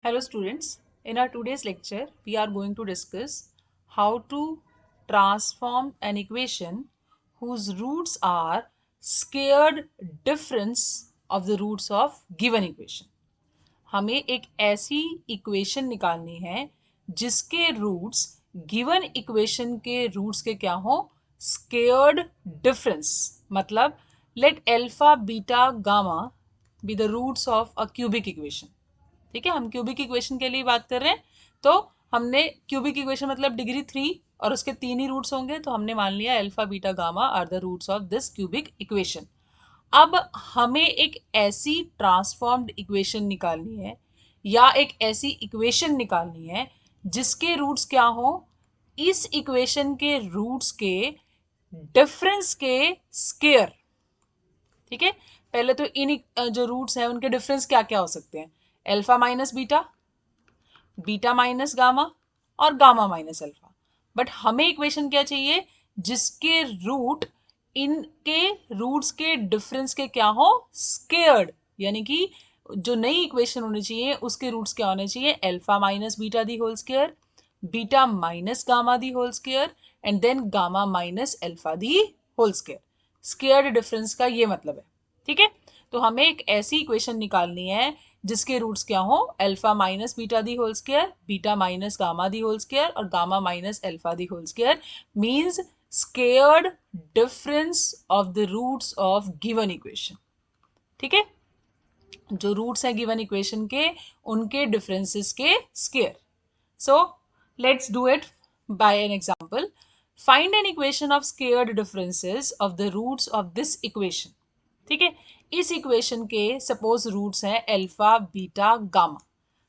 Hello students, in our today's lecture we are going to discuss how to transform an equation whose roots are squared difference of the roots of given equation. हमें एक ऐसी equation निकालनी है जिसके roots given equation के roots के क्या हो, स्केयर्ड डिफरेंस. मतलब let alpha beta gamma be the roots of a cubic equation. ठीक है, हम क्यूबिक इक्वेशन के लिए बात कर रहे हैं. तो हमने क्यूबिक इक्वेशन मतलब डिग्री 3 और उसके 3 ही रूट्स होंगे, तो हमने मान लिया alpha beta gamma are the roots of this cubic equation. अब हमें एक ऐसी ट्रांसफॉर्म्ड इक्वेशन निकालनी है या एक ऐसी इक्वेशन निकालनी है जिसके रूट्स क्या हो, इस इक्वेशन के रूट्स के डिफरेंस के स्क्वायर. ठीक है, पहले तो इन जो रूट्स हैं उनके डिफरेंस क्या क्या हो सकते हैं, alpha minus beta, beta minus gamma और गामा माइनस अल्फा. बट हमें इक्वेशन क्या चाहिए जिसके रूट इनके रूट्स के डिफरेंस के क्या हो, स्क्वायर्ड. यानी कि जो नई इक्वेशन होनी चाहिए उसके रूट्स क्या होने चाहिए, alpha minus beta the whole square, beta minus gamma the whole square and then gamma minus alpha the whole square. Squared difference का ये मतलब है. ठीक है, तो हमें एक ऐसी इक्वेशन निकालनी है जिसके रूट्स क्या हो, alpha minus beta the whole square, beta minus gamma the whole square और gamma minus alpha the whole square. Means squared difference of the roots of given equation. ठीक है, जो रूट्स है गिवन इक्वेशन के उनके differences के square. So let's do it by an example. Find an equation of squared differences of the roots of this equation. ठीक है, इस इक्वेशन के सपोज रूट्स हैं अल्फा बीटा गामा.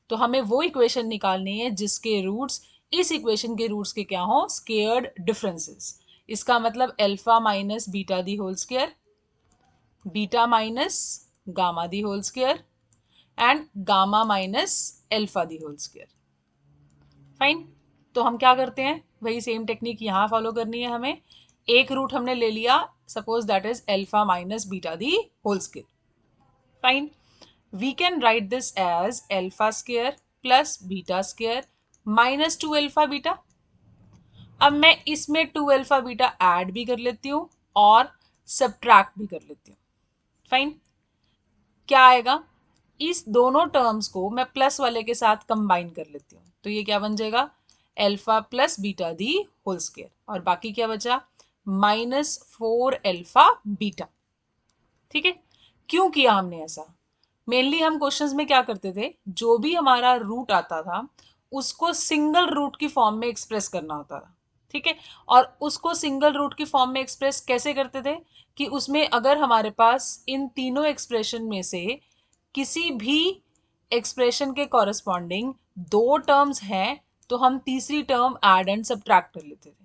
तो हमें वो इक्वेशन निकालनी है जिसके रूट्स इस इक्वेशन के रूट्स के क्या हो, स्क्वायर्ड डिफरेंसेस. इसका मतलब alpha minus beta the whole square, beta minus gamma the whole square and gamma minus alpha the whole square. Fine, तो हम क्या करते हैं, वही सेम टेक्निक यहाँ फॉलो करनी है हमें. एक रूट हमने ले लिया, suppose that is alpha minus beta the whole square. Fine, we can write this as alpha square plus beta square minus 2 alpha beta. अब मैं इसमें 2 अल्फा बीटा ऐड भी कर लेती हूँ और सब्ट्रैक्ट भी कर लेती हूँ. फाइन, क्या आएगा, इस दोनों टर्म्स को मैं प्लस वाले के साथ कंबाइन कर लेती हूँ, तो ये क्या बन जाएगा, alpha plus beta the whole square. और बाकी क्या बचा, माइनस 4 अल्फा बीटा. ठीक है, क्यों किया हमने ऐसा, मेनली हम क्वेश्चंस में क्या करते थे, जो भी हमारा रूट आता था उसको सिंगल रूट की फॉर्म में एक्सप्रेस करना होता था. ठीक है, और उसको सिंगल रूट की फॉर्म में एक्सप्रेस कैसे करते थे कि उसमें अगर हमारे पास इन तीनों एक्सप्रेशन में से किसी भी एक्सप्रेशन के कॉरेस्पॉन्डिंग दो टर्म्स हैं तो हम तीसरी टर्म ऐड एंड सब्ट्रैक्ट कर लेते थे,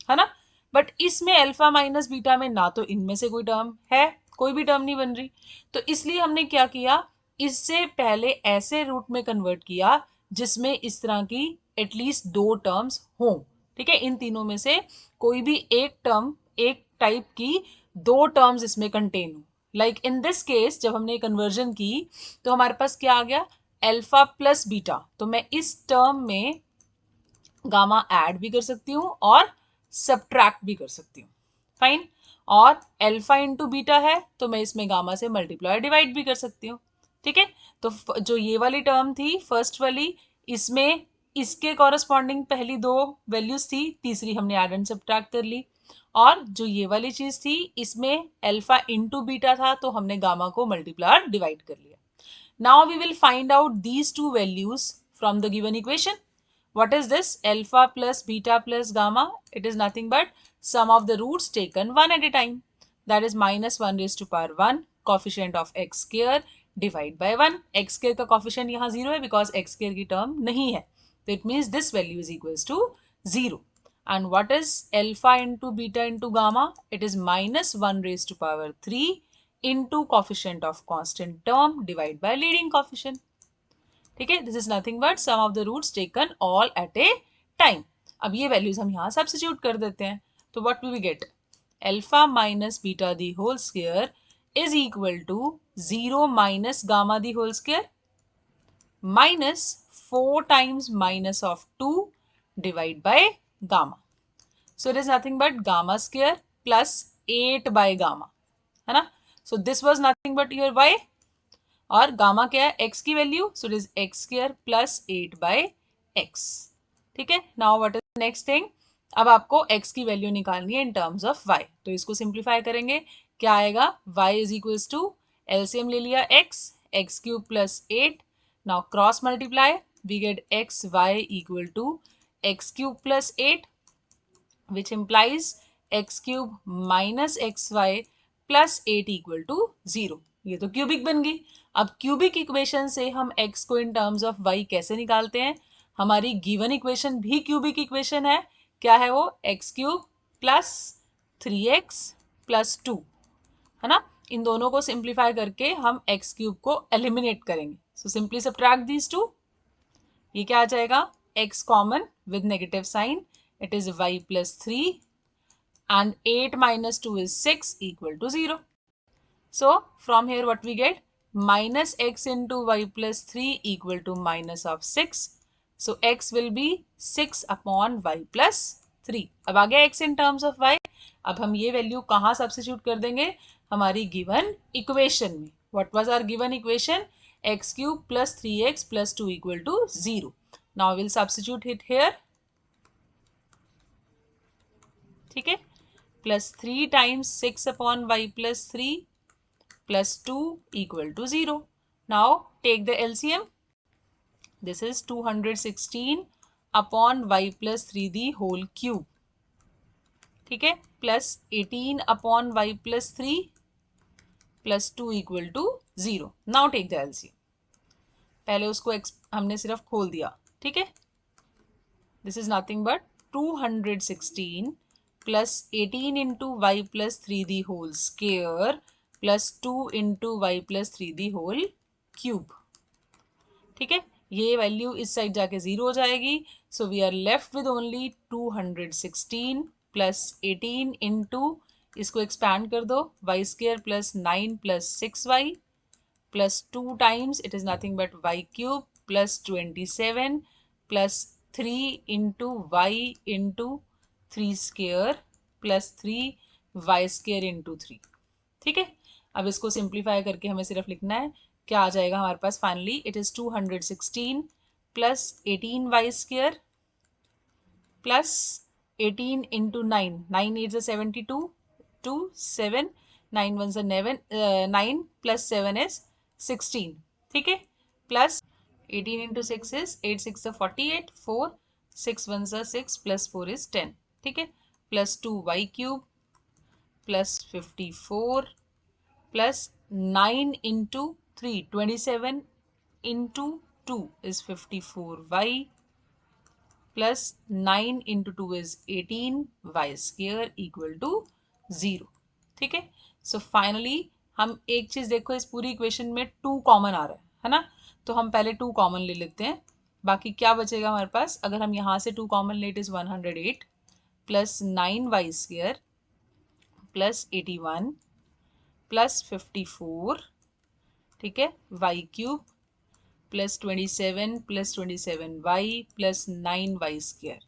है ना. बट इसमें अल्फा माइनस बीटा में ना तो इनमें से कोई टर्म है, कोई भी टर्म नहीं बन रही. तो इसलिए हमने क्या किया, इससे पहले ऐसे रूट में कन्वर्ट किया जिसमें इस तरह की एटलीस्ट दो टर्म्स हों. ठीक है, इन तीनों में से कोई भी एक टर्म, एक टाइप की दो टर्म्स इसमें कंटेन हो. लाइक इन दिस केस जब हमने कन्वर्जन की तो हमारे पास क्या आ गया, अल्फा प्लस बीटा. तो मैं इस टर्म में गामा ऐड भी कर सकती हूँ और सब्ट्रैक्ट भी कर सकती हूँ. फाइन, और अल्फा इंटू बीटा है तो मैं इसमें गामा से मल्टीप्लाई डिवाइड भी कर सकती हूँ. ठीक है, तो जो ये वाली टर्म थी फर्स्ट वाली, इसमें इसके कॉरस्पॉन्डिंग पहली दो वैल्यूज थी, तीसरी हमने ऐड एंड सब्ट्रैक्ट कर ली. और जो ये वाली चीज थी इसमें अल्फा इंटू बीटा था तो हमने गामा को मल्टीप्लाई डिवाइड कर लिया. Now we will find out these two values from the given equation. What is this? Alpha plus beta plus gamma. It is nothing but sum of the roots taken one at a time. That is minus 1 raised to power 1 coefficient of x square divide by 1. X square का coefficient यहाँ 0 है because x square की term नहीं है. So it means this value is equals to 0. And what is alpha into beta into gamma? It is minus 1 raised to power 3 into coefficient of constant term divided by leading coefficient. ठीक है, this is nothing but sum of the roots taken all at a time. अब ये values हम यहाँ substitute कर देते हैं, तो what will we get, alpha minus beta the whole square is equal to 0 minus gamma the whole square minus 4 times minus of 2 divided by gamma. So it is nothing but gamma square plus 8 by gamma, है ना? So this was nothing but your y, और gamma क्या है, x की value, so it is x square plus 8 by x. ठीक है, now what is next thing, अब आपको x की वैल्यू निकालनी है इन टर्म्स ऑफ y. तो इसको सिंप्लीफाई करेंगे, क्या आएगा, y is equals to, LCM ले लिया x, x cube plus 8, now cross multiply, we get x y equal to x cube plus 8, which implies x cube minus xy plus 8 equal to 0. ये तो cubic बन गई. अब cubic equation से हम x को इन टर्म्स ऑफ y कैसे निकालते हैं, हमारी गिवन इक्वेशन भी क्यूबिक इक्वेशन है. क्या है वो, x cube plus 3x plus 2, है ना. इन दोनों को सिंप्लीफाई करके हम x क्यूब को एलिमिनेट करेंगे. So simply subtract these two. ये क्या आ जाएगा, x common with negative sign, it is y plus 3 and 8 minus 2 is 6 equal to 0. So from here what we get, minus x into y plus 3 equal to minus of 6. So x will be 6 upon y plus 3. अब आ गया x in terms of y. अब हम ये value कहाँ substitute कर देंगे, हमारी given equation में. What was our given equation, x cube plus 3x plus 2 equal to 0. Now we'll substitute it here. ठीक है, plus 3 times 6 upon y plus 3 plus 2 equal to 0. Now take the LCM, this is 216 upon y plus 3 the whole cube. ठीक है, plus 18 upon y plus 3 plus 2 equal to 0. Now take the LCM, पहले उसको हमने सिर्फ खोल दिया. ठीक है, this is nothing but 216 plus 18 into y plus 3 the whole square plus 2 into y plus 3 the whole cube. ठीक है, ये वैल्यू इस साइड जाके 0 हो जाएगी. So we are left with only 216 plus 18 into, इसको एक्सपैंड कर दो, y square plus 9 plus 6y plus 2 times it is nothing but y cube plus 27 plus 3 into y into 3 square plus 3 y square into 3. ठीक है, अब इसको simplify करके हमें सिर्फ लिखना है, क्या आ जाएगा हमारे पास finally, it is 216 plus 18 y square plus 18 into 9, 9 8 72, 2 7, 9 1 9 plus 7 is 16. ठीक है, plus 18 into 6 is 8 6 48, 4 6 1 6 plus 4 is 10. ठीक है, plus 2 y cube plus 54 plus 9 into 3 27 into 2 is 54y plus 9 into 2 is 18 y square equal to 0. ठीक है, so finally हम एक चीज देखो, इस पूरी इक्वेशन में 2 कॉमन आ रहा है ना, तो हम पहले 2 कॉमन ले लेते हैं. बाकी क्या बचेगा हमारे पास, अगर हम यहाँ से 2 कॉमन ले, it is 108 plus 9 y square plus 81 plus 54. ठीक है, y cube plus 27 plus 27y plus 9y square.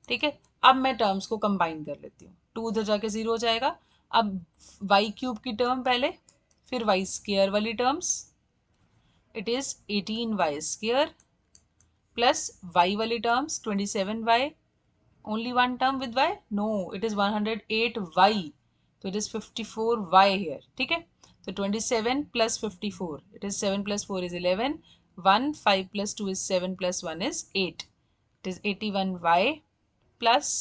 ठीक है, अब मैं टर्म्स को कंबाइन कर लेती हूँ, 2 उधर जाके 0 हो जाएगा. अब वाई क्यूब की टर्म पहले, फिर वाई स्क्वेयर वाली terms, it is 18y square plus y वाली terms 27y, only one term with y, no it is 108y, so it is 54y here. ठीक है, तो 27 plus 54, it is 7 plus 4 is 11, 1 5 plus 2 is 7 plus 1 is 8, it is 81y plus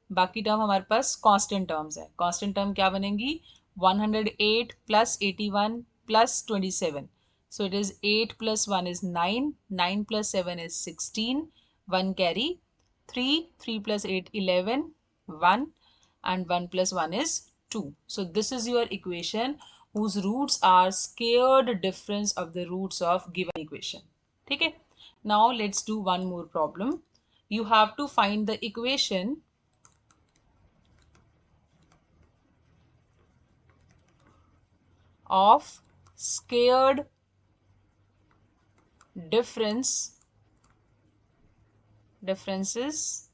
बाकी term हमारे पास constant terms है. Constant term क्या बनेंगी, 108 plus 81 plus 27, so it is 8 plus 1 is 9, 9 plus 7 is 16, 1 carry, 3 plus 8 11, 1 and 1 plus 1 is 2. So this is your equation whose roots are squared difference of the roots of given equation. ठीक है, now let's do one more problem. You have to find the equation of squared difference differences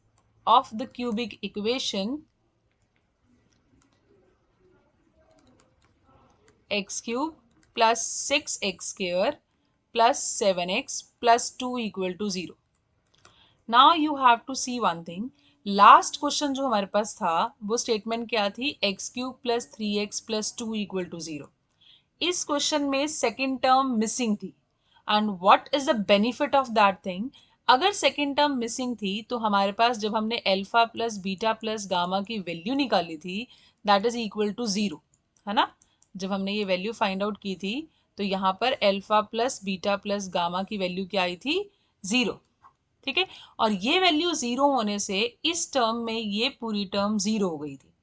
of the cubic equation x cube plus 6x square plus 7x plus 2 equal to 0. Now you have to see one thing. Last question जो हमारे पास था वो statement क्या थी, x cube plus 3x plus 2 equal to 0. इस question में second term missing थी and what is the benefit of that thing. अगर सेकेंड टर्म मिसिंग थी तो हमारे पास जब हमने alpha plus beta plus gamma की वैल्यू निकाली थी दैट इज इक्वल टू 0, है ना. जब हमने ये वैल्यू फाइंड आउट की थी तो यहाँ पर alpha plus beta plus gamma की वैल्यू क्या आई थी, 0. ठीक है, और ये वैल्यू 0 होने से इस टर्म में ये पूरी टर्म 0 हो गई थी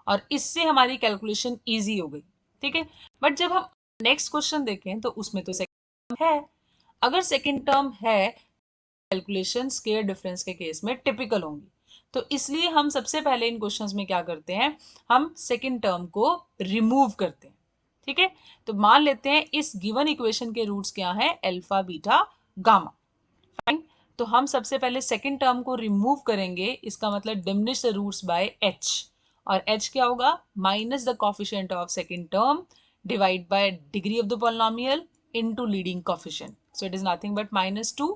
और इससे हमारी कैलकुलेशन ईजी हो गई. ठीक है, बट जब हम नेक्स्ट क्वेश्चन देखें तो उसमें तो सेकंड टर्म है. अगर सेकंड टर्म है कैलकुलेशन स्केयर डिफरेंस के केस में टिपिकल होंगी. तो इसलिए हम सबसे पहले इन क्वेश्चंस में क्या करते हैं, हम सेकंड टर्म को रिमूव करते हैं. ठीक है, तो मान लेते हैं इस गिवन इक्वेशन के रूट्स क्या हैं, अल्फा बीटा गामा. फाइन, तो हम सबसे पहले सेकंड टर्म को रिमूव करेंगे. इसका मतलब diminish the roots by h, और h क्या होगा, minus the coefficient of second term divide by degree of the polynomial into leading coefficient. So it is nothing but -2.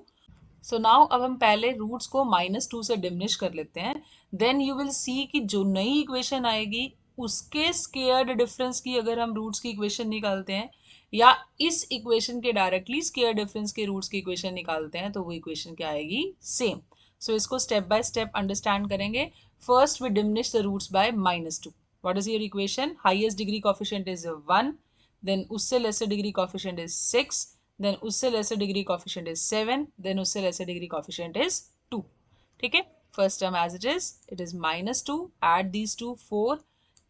So now अब हम पहले रूट्स को -2 से डिमिनिश कर लेते हैं. देन यू विल सी कि जो नई इक्वेशन आएगी उसके स्केयर्ड डिफरेंस की अगर हम रूट्स की इक्वेशन निकालते हैं या इस इक्वेशन के डायरेक्टली स्केयर डिफरेंस के रूट्स की इक्वेशन निकालते हैं तो वो इक्वेशन क्या आएगी, सेम. सो इसको स्टेप बाय स्टेप अंडरस्टैंड करेंगे. First we diminish the roots by -2. What is your equation, highest degree coefficient is 1, then उससे lesser degree coefficient is 6, then उससे lesser degree coefficient is 7, then उससे lesser degree coefficient is 2. ठीक है, first term as it is -2, add these two 4,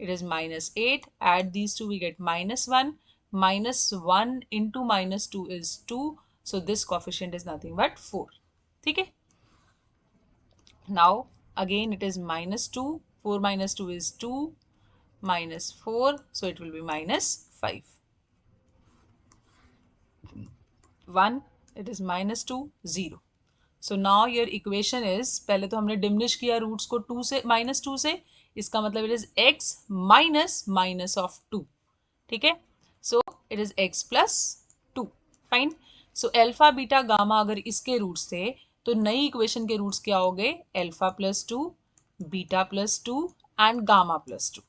it is -8, add these two we get -1, -1 into -2 is 2, so this coefficient is nothing but 4. ठीक है, now again it is -2, 4 minus 2 is 2, -4, so it will be -5. 1, it is -2, 0. So now your equation is, पहले तो हमने diminish किया roots को 2 से, -2 से, इसका मतलब it is x minus minus of 2. ठीक है, so it is x plus 2. Fine. So alpha beta gamma अगर इसके रूट्स थे तो नई इक्वेशन के रूट्स क्या हो गए, alpha plus 2, beta plus 2 and gamma plus 2.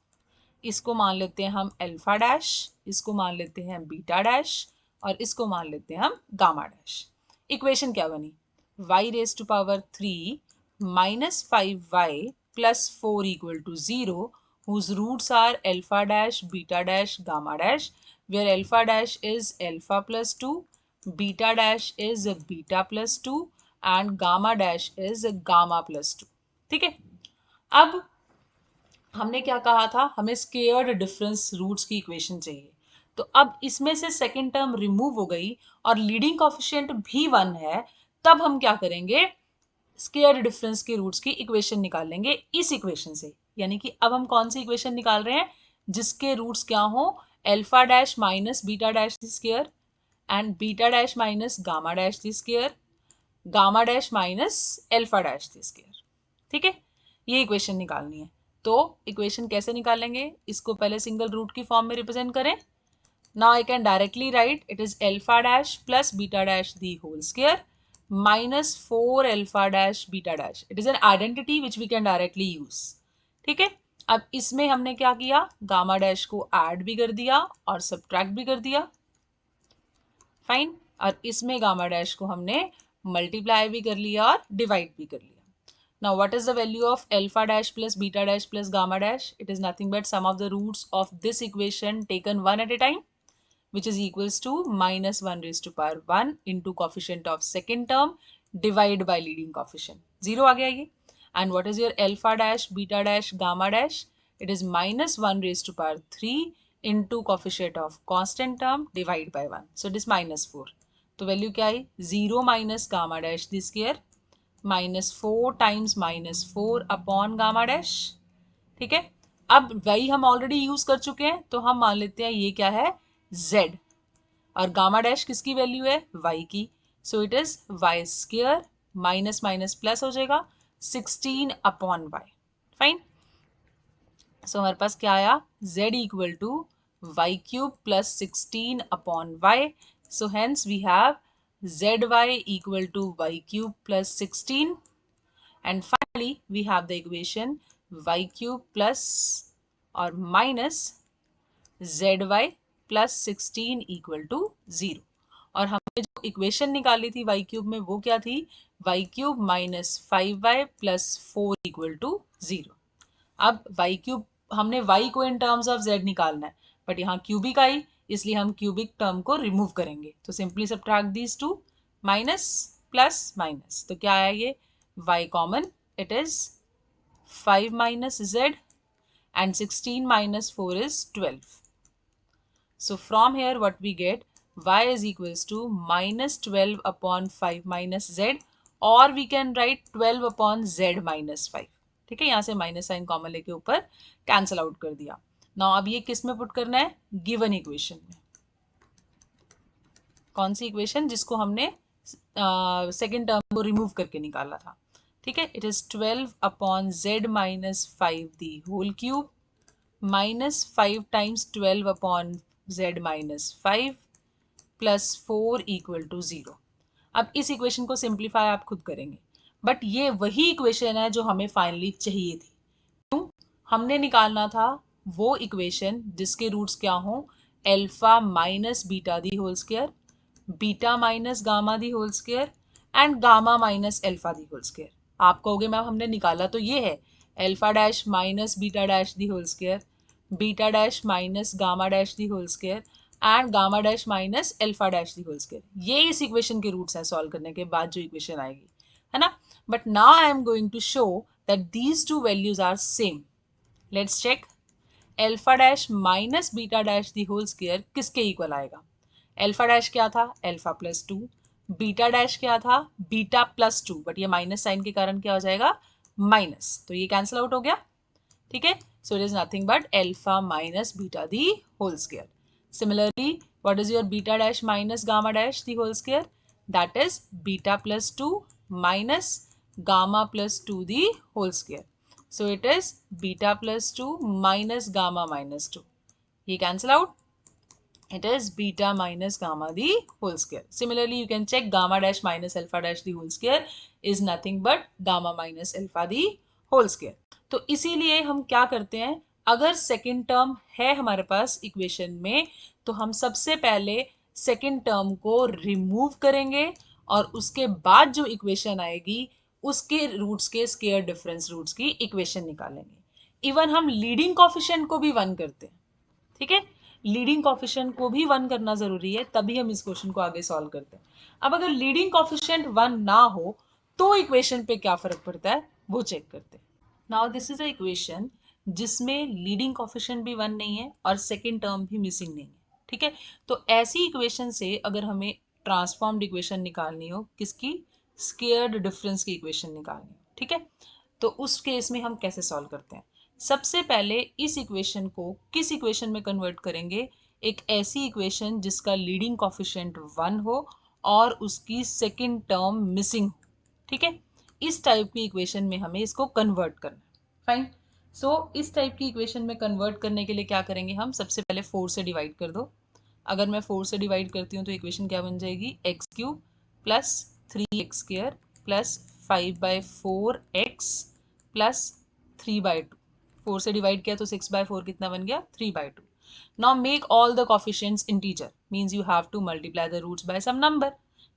इसको मान लेते हैं हम अल्फा डैश, इसको मान लेते हैं बीटा डैश और इसको मान लेते हैं हम गामा डैश. इक्वेशन क्या बनी, y raise to power 3 -5y plus 4 equal to 0 whose roots are alpha dash, beta dash, gamma dash, where alpha dash is alpha plus 2, beta dash is beta plus 2 and gamma dash is gamma plus 2. ठीक है, अब हमने क्या कहा था, हमें scared difference roots की equation चाहिए. तो अब इसमें से सेकेंड टर्म रिमूव हो गई और लीडिंग कोफिशिएंट भी 1 है. तब हम क्या करेंगे, स्केयर्ड डिफरेंस के रूट्स की इक्वेशन निकालेंगे इस इक्वेशन से. यानी कि अब हम कौन सी इक्वेशन निकाल रहे हैं, जिसके रूट्स क्या हो, alpha dash minus beta dash the square and beta dash minus gamma dash the square, gamma dash minus alpha dash the square. ठीक है, ये इक्वेशन निकालनी है. तो इक्वेशन कैसे निकालेंगे, इसको पहले सिंगल रूट की फॉर्म में रिप्रेजेंट करें. Now I can directly write it is alpha dash plus beta dash the whole square -4 alpha dash beta dash. It is an identity which we can directly use. ठीक है, अब इसमें हमने क्या किया, गामा डैश को add भी कर दिया और सब्ट्रैक्ट भी कर दिया. फाइन, और इसमें गामा डैश को हमने मल्टीप्लाई भी कर लिया और डिवाइड भी कर लिया. Now what is the value of alpha dash plus beta dash plus gamma dash? It is nothing but sum of the roots of this equation taken one at a time, which is equals to -1 raised to power 1 into coefficient of second term divided by leading coefficient. 0 आ गया ये. And what is your alpha dash, beta dash, gamma dash? It is -1 raised to power 3 into coefficient of constant term divided by 1. So it is -4. तो value क्या आई, 0 minus gamma dash this square -4 times -4 upon gamma dash. ठीक है, अब वही हम already use कर चुके हैं तो हम मान लेते हैं ये क्या है, z, और गामा डैश किसकी वैल्यू है, y की. So it is y square minus minus plus हो जाएगा 16/y। फाइन। सो हमारे पास क्या आया, z equal to y cube plus 16/y। So hence we have zy equal to y cube plus 16, and finally we have the equation y cube plus or minus zy plus 16 equal to 0। और हमने जो equation निकाली थी y cube में वो क्या थी, y cube minus 5y plus 4 equal to 0। अब y क्यूब, हमने y को इन टर्म्स ऑफ z निकालना है, बट यहाँ क्यूबिक आई, इसलिए हम क्यूबिक टर्म को रिमूव करेंगे। तो simply subtract these to, minus plus minus, तो क्या आया ये y common, it is 5 minus z and 16 minus 4 is 12. So from here what we get, y is equals to minus 12 upon 5 minus z, or we can write 12 upon z minus 5। ठीक है, यहाँ से minus sign common लेके ऊपर cancel out कर दिया। Now अब ये किस में पुट करना है, गिवन इक्वेशन में। कौन सी इक्वेशन, जिसको हमने सेकेंड टर्म को रिमूव करके निकाला था। ठीक है, it is 12 upon z minus 5 the whole cube minus 5 times 12 upon z minus 5 plus 4 equal to 0। अब इस इक्वेशन को सिंप्लीफाई आप खुद करेंगे, बट ये वही इक्वेशन है जो हमें फाइनली चाहिए थी। क्यों, हमने निकालना था वो इक्वेशन जिसके रूट्स क्या हों, alpha minus beta the whole square, beta minus gamma the whole square and gamma minus alpha the whole square. आप कहोगे मैम हमने निकाला तो ये है, alpha dash minus beta dash the whole square, beta dash minus gamma dash the whole square and gamma dash minus alpha dash the whole square. ये इस equation के रूट्स हैं सॉल्व करने के बाद जो इक्वेशन आएगी, है ना। But now I am going to show that these two values are same. Let's check, alpha dash minus beta dash the whole square किसके इक्वल आएगा, एल्फा डैश क्या था, एल्फा प्लस 2, बीटा डैश क्या था, beta plus 2, but ये minus sign के कारण क्या हो जाएगा, माइनस, तो ये कैंसिल आउट हो गया। ठीक है, so it is nothing but alpha minus beta the whole square. Similarly, what is your beta dash minus gamma dash the whole square, that is beta plus 2 minus gamma plus 2 the whole square. So it is beta plus 2 minus gamma minus 2, ye cancel out, it is beta minus gamma the whole square. Similarly, you can check gamma dash minus alpha dash the whole square is nothing but gamma minus alpha the whole square. तो इसीलिए हम क्या करते हैं, अगर second term है हमारे पास equation में, तो हम सबसे पहले सेकेंड टर्म को रिमूव करेंगे और उसके बाद जो इक्वेशन आएगी उसके रूट्स के स्क्वायर डिफरेंस रूट्स की इक्वेशन निकालेंगे। इवन हम लीडिंग कोफिशिएंट को भी 1 करते हैं। ठीक है, लीडिंग कोफिशिएंट को भी 1 करना जरूरी है, तभी हम इस क्वेश्चन को आगे सॉल्व करते हैं। अब अगर लीडिंग कोफिशिएंट 1 ना हो तो इक्वेशन पे क्या फर्क पड़ता है वो चेक करते हैं। Now this is a equation जिसमें लीडिंग कोफिशिएंट भी 1 नहीं है और सेकेंड टर्म भी मिसिंग नहीं है। ठीक है, तो ऐसी इक्वेशन से अगर हमें ट्रांसफॉर्म्ड इक्वेशन निकालनी हो, किसकी, स्क्वेयर्ड डिफरेंस की इक्वेशन निकालनी हो, ठीक है, तो उस केस में हम कैसे सॉल्व करते हैं। सबसे पहले इस इक्वेशन को किस इक्वेशन में कन्वर्ट करेंगे, एक ऐसी इक्वेशन जिसका लीडिंग कोफिशिएंट 1 हो और उसकी सेकेंड टर्म मिसिंग हो। ठीक है, इस टाइप की इक्वेशन में हमें इसको कन्वर्ट करना है। फाइन, सो इस टाइप की इक्वेशन में कन्वर्ट करने के लिए क्या करेंगे हम, सबसे पहले 4 से डिवाइड कर दो। अगर मैं 4 से डिवाइड करती हूँ तो इक्वेशन क्या बन जाएगी, x cube plus 3x square plus 5/4x plus 3/2। 4 से डिवाइड किया तो 6/4 कितना बन गया, 3/2। Now make all the coefficients integer, means you have to multiply the roots by some number.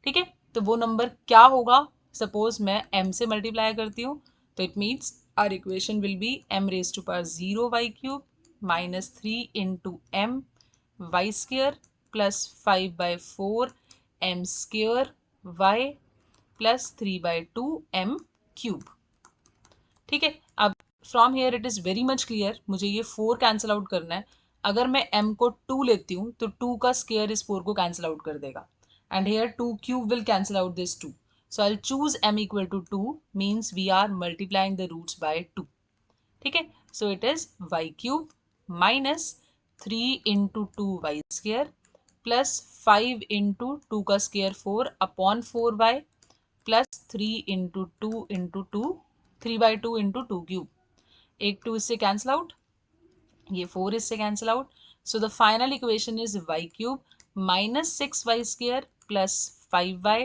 ठीक है, तो वो नंबर क्या होगा, सपोज मैं m से मल्टीप्लाई करती हूँ तो it means our equation will be m raise to power 0 y cube minus 3 into m y square plus 5/4 m square y plus 3/2 m cube. ठीक है, अब from here it is very much clear, मुझे ये 4 cancel out करना है। अगर मैं m को 2 लेती हूँ तो 2 का स्क्वायर इस 4 को कैंसिल आउट कर देगा, and here 2 cube will cancel out this 2. So I'll choose m equal to 2, means we are multiplying the roots by 2. ठीक है, so it is y cube minus 3 into 2y square plus 5 into 2 का square 4 upon 4y plus 3 into two into two, 3/2 into two cube, एक 2 इससे cancel out, ये 4 इससे cancel out. So the final equation is y cube minus 6y square plus 5y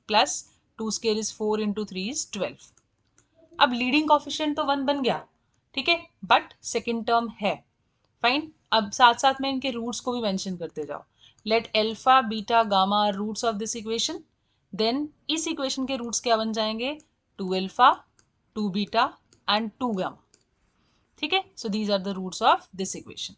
plus 2 square is 4 into 3 is 12. अब leading coefficient तो 1 बन गया, ठीक है, बट सेकेंड टर्म है. फाइन. अब साथ साथ में इनके रूट्स को भी मेंशन करते जाओ. Let alpha beta gamma are roots of this equation. Then इस इक्वेशन के रूट्स क्या बन जाएंगे? 2 अल्फा, 2 बीटा एंड 2 गामा. ठीक है, so these are the roots of this equation.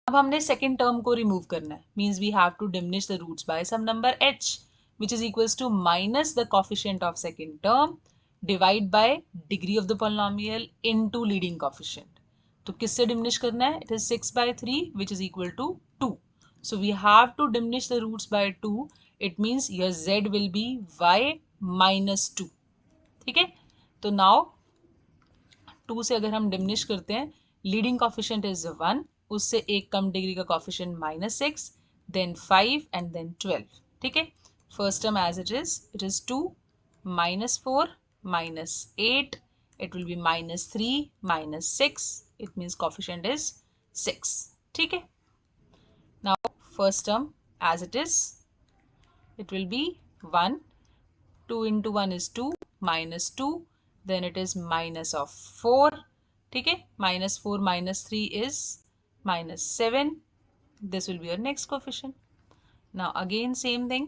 अब हमने सेकेंड टर्म को रिमूव करना है. Means we have to diminish the roots by some number h which is equals to minus the coefficient of second term divide by degree of the polynomial into leading coefficient. तो किससे diminish करना है? It is 6/3 which is equal to 2. So we have to diminish the roots by 2. It means your z will be y minus 2. ठीक है, तो now 2 से अगर हम डिमिनिश करते हैं, लीडिंग कॉफिशिएंट इज 1, उससे एक कम डिग्री का कॉफिशिएंट -6, देन 5 एंड देन 12. ठीक है, first term as it is 2 -4 -8, it will be -3 -6, it means coefficient is 6. ठीक है, now first term as it will be 1, 2 into 1 is 2, minus 2, then it is minus of 4. ठीक है, -4 -3 is -7. This will be your next coefficient. Now again same thing.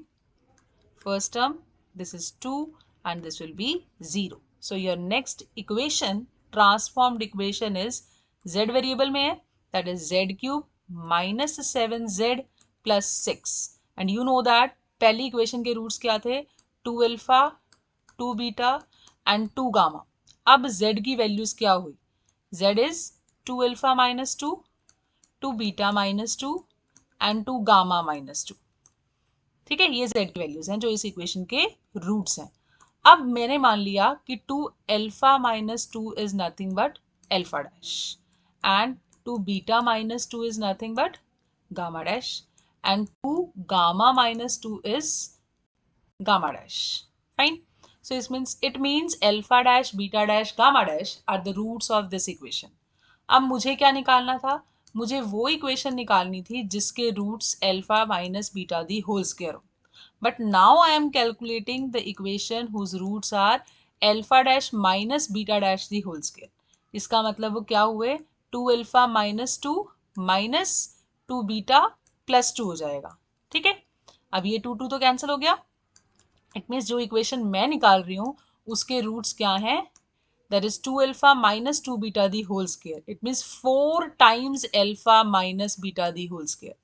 First term, this is 2 and this will be 0. So your next equation, transformed equation is z variable में है, that is z cube minus 7z plus 6. And you know that पहली equation के roots क्या थे? 2 alpha, 2 beta and 2 gamma. अब z की values क्या हुई? z is 2 alpha minus 2, 2 beta minus 2 and 2 gamma minus 2. ठीक है, ये z की वैल्यूज हैं जो इस इक्वेशन के रूट्स हैं. अब मैंने मान लिया कि 2 alpha minus 2 is nothing but alpha dash and 2 beta minus 2 is nothing but gamma dash and 2 gamma minus 2 is gamma dash. Fine. So it means alpha dash, beta dash, gamma dash are the roots of this equation. अब मुझे क्या निकालना था? मुझे वो equation निकालनी थी जिसके roots alpha minus beta the whole square हो. But now I am calculating the equation whose roots are alpha dash minus beta dash the whole square. इसका मतलब वो क्या हुए? 2 alpha minus 2 minus 2 beta plus 2 हो जाएगा. ठीक है, अब ये 2 तो कैंसिल हो गया. इट मीन्स जो इक्वेशन मैं निकाल रही हूँ उसके रूट्स क्या हैं? That is 2 alpha minus 2 beta the whole square. It means 4 times alpha minus beta the whole square.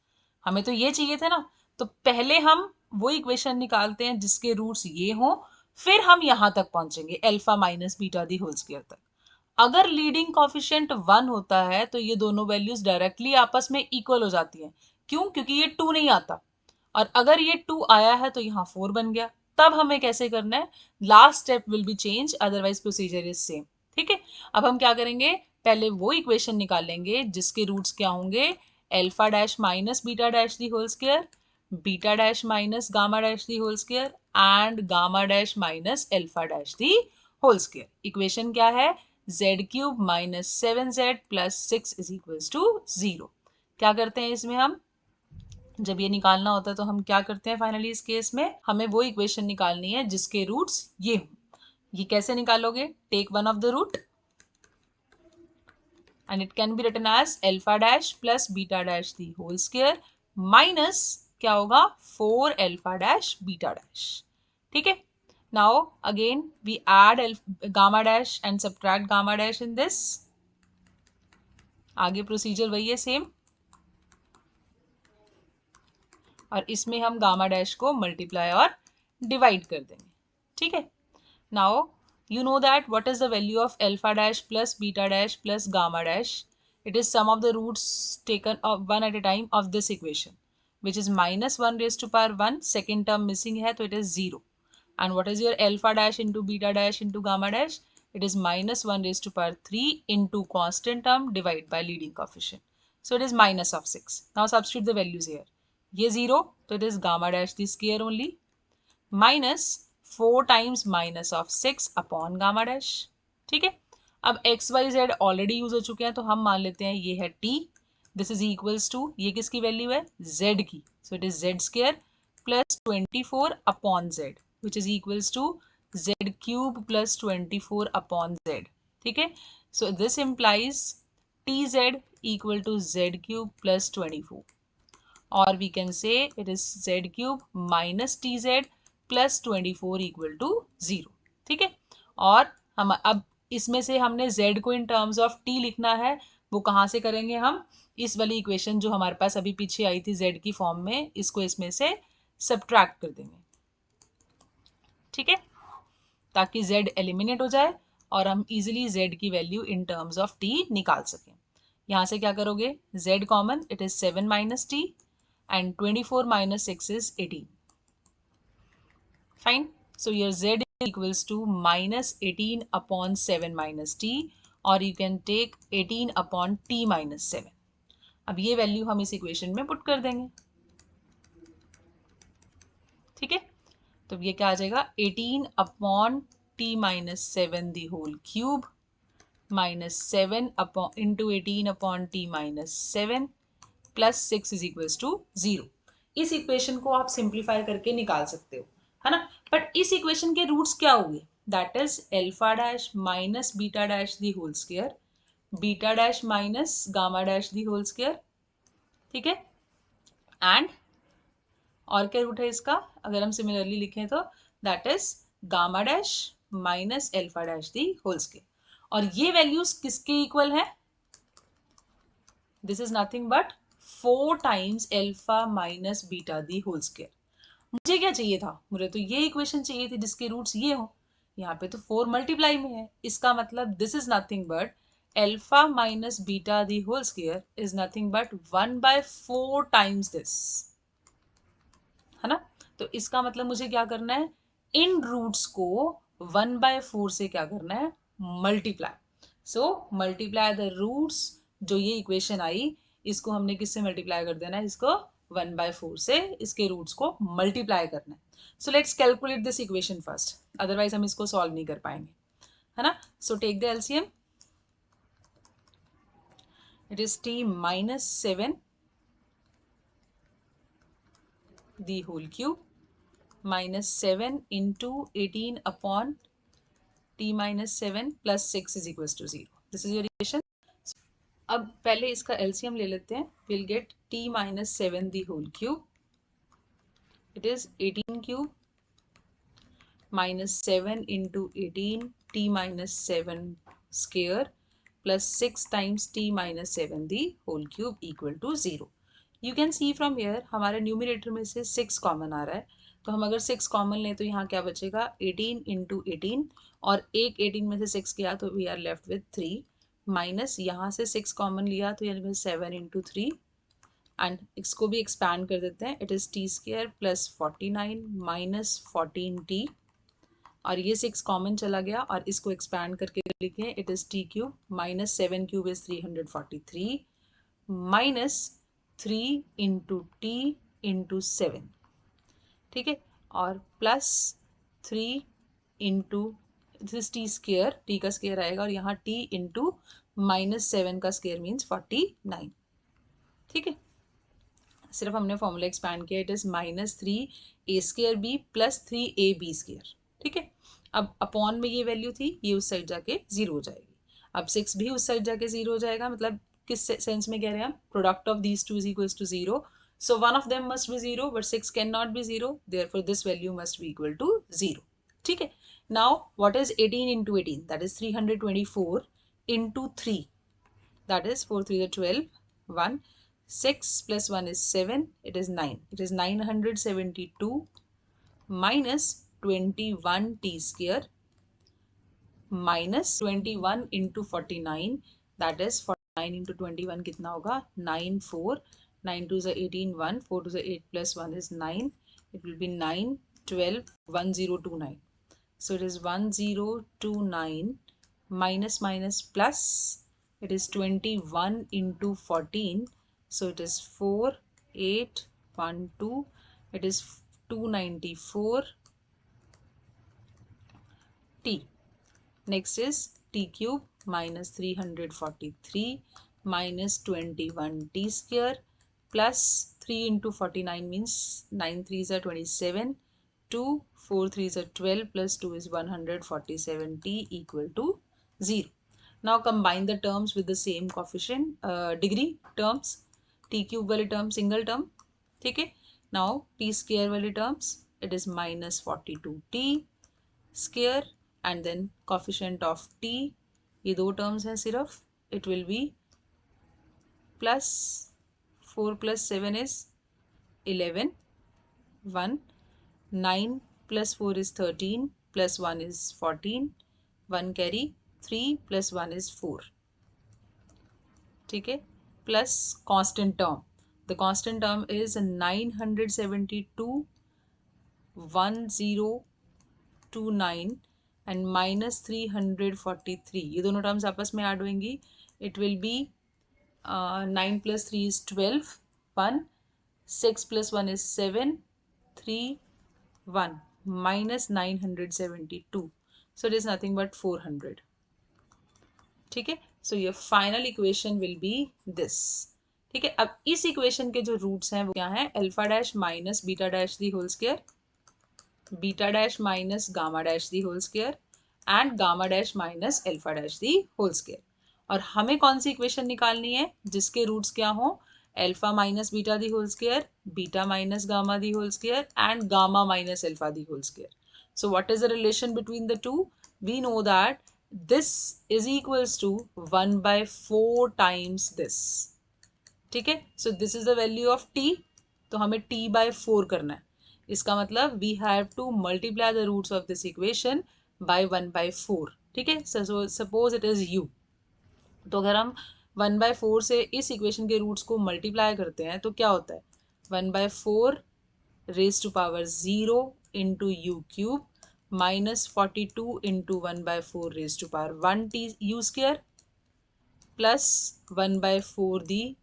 हमें तो ये चाहिए थे ना, तो पहले हम वो इक्वेशन निकालते हैं जिसके रूट्स ये हों, फिर हम यहां तक पहुंचेंगे alpha minus beta the whole square तक. अगर लीडिंग कॉफिशिएंट 1 होता है तो ये दोनों वैल्यूज डायरेक्टली आपस में इक्वल हो जाती हैं. क्यों? क्योंकि ये 2 नहीं आता, और अगर ये 2 आया है तो यहाँ 4 बन गया. तब हमें कैसे करना है? Last step will be change, otherwise procedure is same. ठीक है, अब हम क्या करेंगे? पहले वो इक्वेशन निकालेंगे जिसके रूट्स क्या होंगे? Alpha dash minus beta dash the whole square, beta dash minus gamma dash the whole square and gamma dash minus alpha dash the whole square. Equation क्या है? z cube minus 7z plus 6 is equals to 0. क्या करते हैं इसमें? हम जब ये निकालना होता है तो हम क्या करते हैं? फाइनली इस केस में हमें वो इक्वेशन निकालनी है जिसके रूट्स ये हों. ये कैसे निकालोगे? Take one of the root and it can be written as alpha dash plus beta dash the whole square minus क्या होगा? 4 alpha dash beta dash. ठीक है, now again we add gamma dash and subtract gamma dash in this. आगे procedure वही है same, और इसमें हम गामा डैश को मल्टीप्लाई और डिवाइड कर देंगे. ठीक है, now you know that what is the value of alpha dash plus beta dash plus gamma dash? It is sum of the roots taken of one at a time of this equation, which is minus 1 raised to power 1. Second term missing है तो it is 0. And what is your alpha dash into beta dash into gamma dash? It is minus 1 raised to power 3 into constant term divided by leading coefficient. So it is minus of 6. Now substitute the values here. ये 0 तो it is gamma dash the square only, minus 4 times minus of 6 upon gamma dash. ठीक है, अब x y z already use हो चुके हैं तो हम मान लेते हैं ये है t, this is equals to, ये किसकी वैल्यू है, जेड की, so it is z square plus 24 upon z which is equals to z cube plus 24 upon z. ठीक है, so this implies t z equal to z cube plus 24, और we can say it is z cube minus tz plus 24 equal to 0। ठीक है, और हम अब इसमें से हमने z को इन टर्म्स ऑफ t लिखना है, वो कहाँ से करेंगे हम, इस वाली इक्वेशन जो हमारे पास अभी पीछे आई थी z की फॉर्म में, इसको इसमें से सब्ट्रैक्ट कर देंगे। ठीक है, ताकि z एलिमिनेट हो जाए और हम इजिली z की value in terms of t निकाल सकें। यहाँ से क्या करोगे, z common, it is 7 minus T and 24 minus 6 is 18. Fine. So your z equals to minus 18 upon 7 minus t, or you can take 18 upon t minus 7. अब ये value हम इस इक्वेशन में पुट कर देंगे। ठीक है, तो ये क्या आ जाएगा, 18 upon t minus 7 the whole cube minus 7 upon into 18 upon t minus 7 plus 6 is equals to 0। इस इक्वेशन को आप सिंप्लीफाई करके निकाल सकते हो, है ना, बट इस इक्वेशन के रूट्स क्या हुए, that is alpha dash minus beta dash the whole square, beta dash minus gamma dash the whole square. ठीक है, एंड और क्या रूट है इसका, अगर हम सिमिलरली लिखें तो that is gamma dash minus alpha dash the whole square, और ये वैल्यूज किसके इक्वल है, this is nothing but 4 times alpha minus beta the whole square. मुझे क्या चाहिए था, मुझे तो ये इक्वेशन चाहिए थी जिसके रूट्स ये हो, यहाँ पे तो 4 मल्टीप्लाई में है, इसका मतलब this is nothing but alpha minus beta the whole square is nothing but 1/4 times this, है ना। तो इसका मतलब मुझे क्या करना है, इन रूट्स को 1/4 से क्या करना है, multiply. So multiply the roots, जो ये इक्वेशन आई इसको हमने किससे मल्टीप्लाई कर देना है, इसको 1/4 से इसके रूट्स को मल्टीप्लाई करना है। So let's calculate this equation first, otherwise हम इसको सॉल्व नहीं कर पाएंगे, है ना। So take the LCM, it is t minus 7 the whole cube minus 7 into 18 upon t minus 7 plus 6 is equals to 0. This is your equation. अब पहले इसका LCM ले लेते हैं, we'll get t minus 7 the whole cube. It is 18 cube minus 7 into 18 t minus 7 square plus 6 times t minus 7 the whole cube equal to 0. You can see from here हमारे numerator में से 6 common आ रहा है, तो हम अगर 6 common लें तो यहाँ क्या बचेगा, 18 इंटू 18, और एक 18 में से 6 गया तो we are left with 3, minus यहाँ से 6 कॉमन लिया तो यानी 7 इंटू 3, एंड इसको भी एक्सपैंड कर देते हैं, it is T square plus 49 minus 14t, और ये 6 कॉमन चला गया और इसको एक्सपैंड करके लिखें, it is T cube minus 7 cube is 343 minus 3 into T into 7। ठीक है, और plus 3 into this T square, T का स्क्वेयर आएगा और यहाँ टी इंटू माइनस 7 का स्क्वेयर मीन्स 49। ठीक है, सिर्फ हमने फॉर्मूला एक्सपैंड किया, it is minus 3 a square b plus 3ab square. ठीक है, अब अपॉन में ये वैल्यू थी, ये उस साइड जाके 0 हो जाएगी, अब 6 भी उस साइड जाके 0 हो जाएगा, मतलब किस सेंस में कह रहे हैं हम, product of these two is equals to 0, so one of them must be 0 but 6 cannot be 0, therefore this value must be equal to 0। ठीक है, now what is 18 into 18, that is 324 into 3, that is 4 3 12, 1, 6 plus 1 is 7, it is 9, it is 972 minus 21 t square minus 21 into 49, that is 49 into 21 कितना होगा, 9 4, 9 2 is 18, 1 4 2 is 8 plus 1 is 9, it will be 9 12 1029, so it is 1029 minus minus plus, it is 21 into 14, so it is 4 8 1 2, it is 294 t. Next is t cube minus 343 minus 21t square plus 3 into 49 means 9 3s are 27, 2 4 3s are 12 plus 2 is 147t equal to 0. Now combine the terms with the same coefficient degree terms. t cube वाले term single term, ठीक है. Now t square वाले terms, it is minus 42t square and then coefficient of t, ये दो terms हैं सिर्फ, it will be plus 4 plus 7 is 11, 1, 9 plus 4 is 13 plus 1 is 14, 1 carry, 3 plus 1 is 4, ठीक है. Plus constant term, the constant term is 972 1029 and minus 343, ये दोनों terms आपस में ऐड होंगी. It will B 9 plus 3 is 12, 1, 6 plus 1 is 7, 3, 1 minus 972, so it is nothing but 400, ठीक है. So your final equation will B this, ठीक है. अब इस इक्वेशन के जो रूट्स हैं वो क्या हैं? Alpha dash minus beta dash the whole square, beta dash minus gamma dash the whole square and gamma dash minus alpha dash the whole square. और हमें कौन सी इक्वेशन निकालनी है जिसके रूट्स क्या हो? Alpha minus beta the whole square, beta minus gamma the whole square and gamma minus alpha the whole square. So what is the relation between the two? We know that this is equals to 1 by 4 times this, ठीक है. So this is the value of t, तो हमें t by 4 करना है. इसका मतलब we have to multiply the roots of this equation by 1 by 4, ठीक है. So suppose it is u, तो अगर हम 1 by 4 से इस इक्वेशन के रूट्स को मल्टीप्लाई करते हैं तो क्या होता है? 1 by 4 raise to power 0 into u cube minus 42 into 1 by 4 raise to power 1 t u square plus 1 by 4 the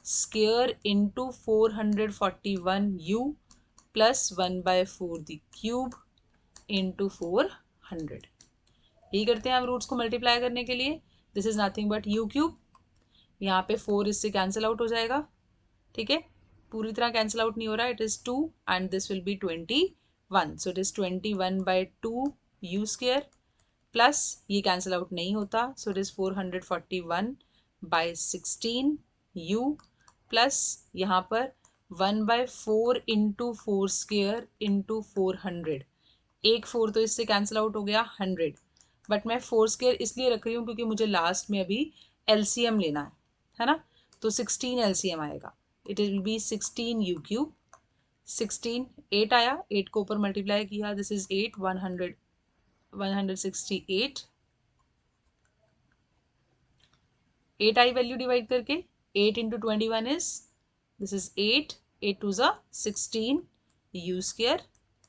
square into 441 u plus 1 by 4 the cube into 400. यही करते हैं हम रूट्स को मल्टीप्लाई करने के लिए. This is nothing but u cube. यहाँ पे 4 इससे कैंसिल आउट हो जाएगा, ठीक है. पूरी तरह कैंसिल आउट नहीं हो रहा है. It is 2 and this will be 21. So it is 21 by 2 you square plus ये कैंसिल आउट नहीं होता, सो it is 441 by 16 you plus यहाँ पर 1 by 4 इंटू 4 स्क्वायर इंटू 400. एक 4 तो इससे कैंसिल आउट हो गया 100, बट मैं 4 स्क्वायर इसलिए रख रही हूँ क्योंकि मुझे लास्ट में अभी एलसीएम लेना है ना. तो 16 एलसीएम आएगा. It will be 16 u cube. 16 8 आया, 8 को ऊपर मल्टीप्लाई किया, दिस इज 8 168. 8 आई वैल्यू डिवाइड करके 8 into 21 is this is 8, 8 two ज़ा 16 u square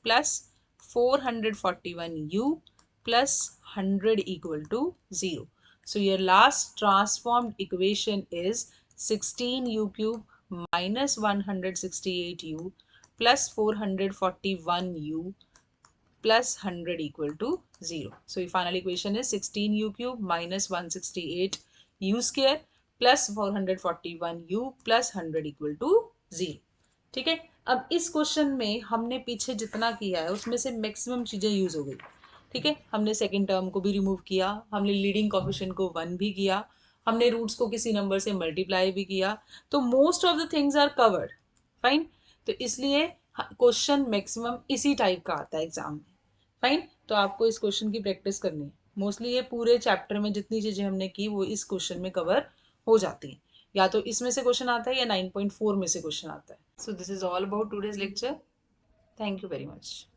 plus 441 u plus 100 equal to 0. So your last transformed equation is 16 u cube minus 168 u plus 441 u plus 100 equal to 0. So your final equation is 16 u cube minus 168 u square plus 441 u plus 100 equal to 0. ठीक है. अब इस question में हमने पीछे जितना किया है उसमें से मैक्सिमम चीज़ें यूज हो गई, ठीक है. हमने सेकंड टर्म को भी रिमूव किया, हमने लीडिंग कोएफिशिएंट को 1 भी किया, हमने रूट्स को किसी नंबर से मल्टीप्लाई भी किया, तो most of the things are covered. Fine. तो इसलिए क्वेश्चन मैक्सिमम इसी टाइप का आता है एग्जाम में. फाइन. तो आपको इस क्वेश्चन की प्रैक्टिस करनी है. मोस्टली ये पूरे चैप्टर में जितनी चीज़ें हमने की वो इस क्वेश्चन में कवर हो जाती हैं. या तो इसमें से क्वेश्चन आता है या 9.4 में से क्वेश्चन आता है. So this is all about today's lecture. Thank you very much.